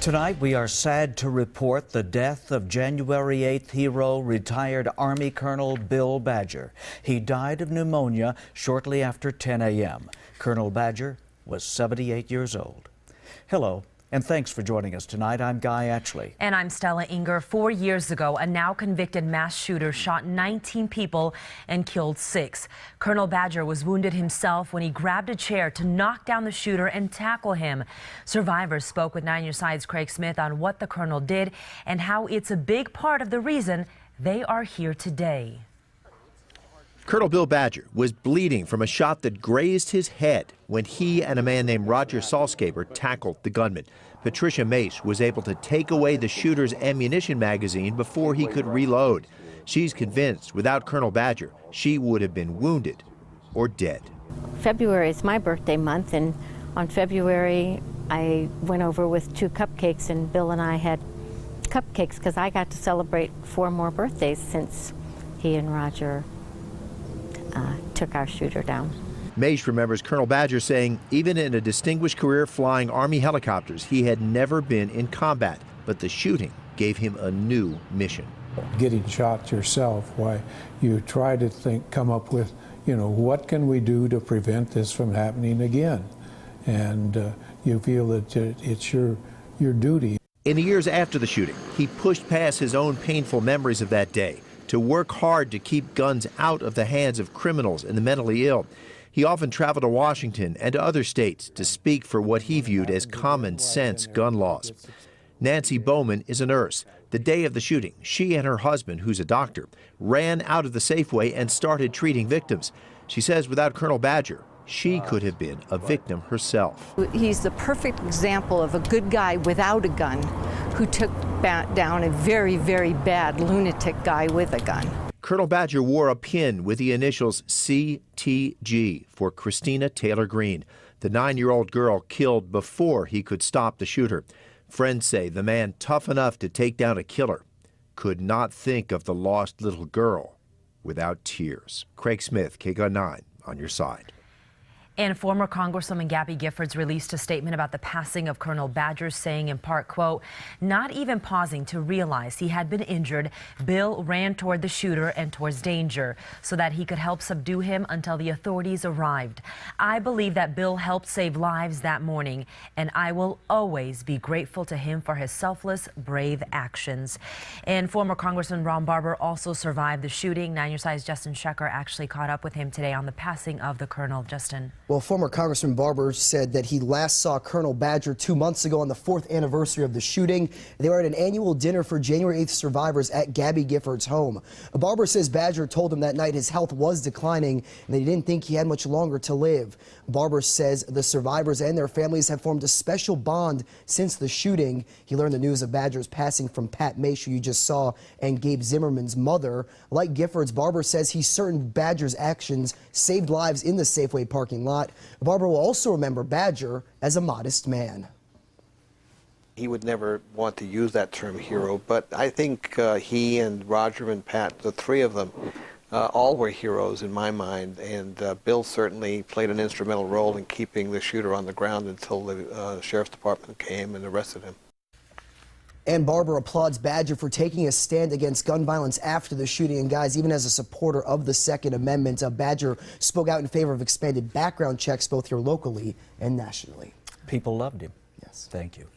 Tonight, we are sad to report the death of January 8th hero, retired Army Colonel Bill Badger. He died of pneumonia shortly after 10 a.m. Colonel Badger was 78 years old. Hello, and thanks for joining us tonight. I'm Guy Atchley. And I'm Stella Inger. 4 years ago, a now convicted mass shooter shot 19 people and killed 6. Colonel Badger was wounded himself when he grabbed a chair to knock down the shooter and tackle him. Survivors spoke with 9 News Side's Craig Smith on what the colonel did and how it's a big part of the reason they are here today. Colonel Bill Badger was bleeding from a shot that grazed his head when he and a man named Roger Salscaber tackled the gunman. Patricia Mace was able to take away the shooter's ammunition magazine before he could reload. She's convinced without Colonel Badger, she would have been wounded or dead. February is my birthday month, and on February I went over with 2 cupcakes, and Bill and I had cupcakes because I got to celebrate 4 more birthdays since he and Roger took our shooter down. Mace remembers Colonel Badger saying even in a distinguished career flying Army helicopters, he had never been in combat, but the shooting gave him a new mission. Getting shot yourself, why you try to come up with, what can we do to prevent this from happening again? And you feel that it's your duty. In the years after the shooting, he pushed past his own painful memories of that day to work hard to keep guns out of the hands of criminals and the mentally ill. He often traveled to Washington and to other states to speak for what he viewed as common sense gun laws. Nancy Bowman is a nurse. The day of the shooting, she and her husband, who's a doctor, ran out of the Safeway and started treating victims. She says without Colonel Badger, she could have been a victim herself. He's the perfect example of a good guy without a gun who took down a very, very bad lunatic guy with a gun. Colonel Badger wore a pin with the initials CTG for Christina Taylor Green, the 9-year-old girl killed before he could stop the shooter. Friends say the man tough enough to take down a killer could not think of the lost little girl without tears. Craig Smith, KGUN-9, on your side. And former Congresswoman Gabby Giffords released a statement about the passing of Colonel Badger, saying in part, quote, "Not even pausing to realize he had been injured, Bill ran toward the shooter and towards danger so that he could help subdue him until the authorities arrived. I believe that Bill helped save lives that morning, and I will always be grateful to him for his selfless, brave actions." And former Congressman Ron Barber also survived the shooting. 9 News Side's Justin Shecker actually caught up with him today on the passing of the colonel. Justin. Well, former Congressman Barber said that he last saw Colonel Badger 2 months ago on the 4th anniversary of the shooting. They were at an annual dinner for January 8th survivors at Gabby Giffords' home. Barber says Badger told him that night his health was declining and that he didn't think he had much longer to live. Barber says the survivors and their families have formed a special bond since the shooting. He learned the news of Badger's passing from Pat Mace, who you just saw, and Gabe Zimmerman's mother. Like Giffords, Barber says he's certain Badger's actions saved lives in the Safeway parking lot. Barber will also remember Badger as a modest man. He would never want to use that term hero, but I think he and Roger and Pat, the 3 of them, all were heroes in my mind, and Bill certainly played an instrumental role in keeping the shooter on the ground until the sheriff's department came and arrested him. And Barber applauds Badger for taking a stand against gun violence after the shooting. And guys, even as a supporter of the Second Amendment, Badger spoke out in favor of expanded background checks both here locally and nationally. People loved him. Yes. Thank you.